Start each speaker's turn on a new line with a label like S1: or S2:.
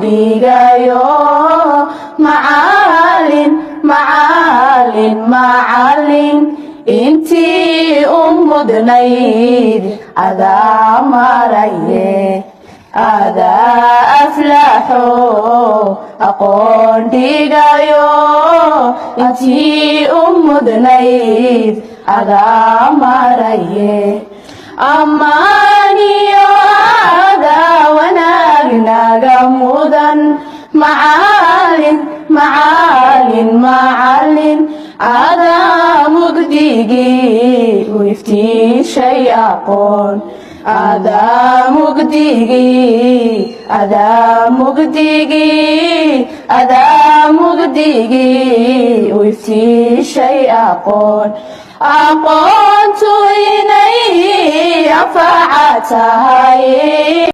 S1: dhigayo macalin intii u mudnayd adaa maraye adaa aflaxo aqoon dhigayo intii u mudnayd adaa maraye ammaaniyo adaa wanaag naga mudan macalin adaa mugdigii u iftiishay aqoon adaa mugdigii u iftiishay aqoontu inay anfaca tahay